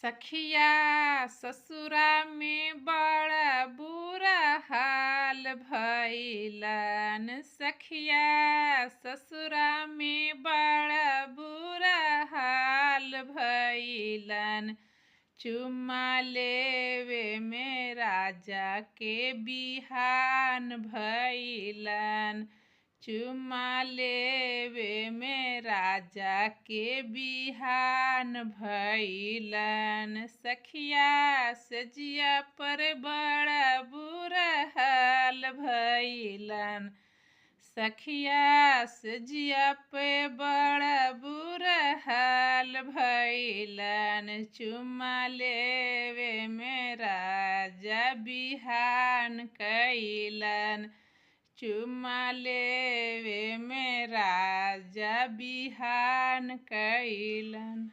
सखिया ससुरा में बड़ा बुरा हाल भइलन। सखिया ससुरा में बड़ा बुरा हाल भइलन। चुम्मा लेवे में राजा के बिहान भइलन। चुम्मा लेवे में राजा के बिहान भइलन। सखिया सजिया पर बड़ा बुरा हाल भइलन। सखिया सजिया पे बड़ा बुरा हाल भइलन। चुम्मा लेवे में राजा बिहान कइलन। चुम्मा लेवे में राजा बिहान कइलन।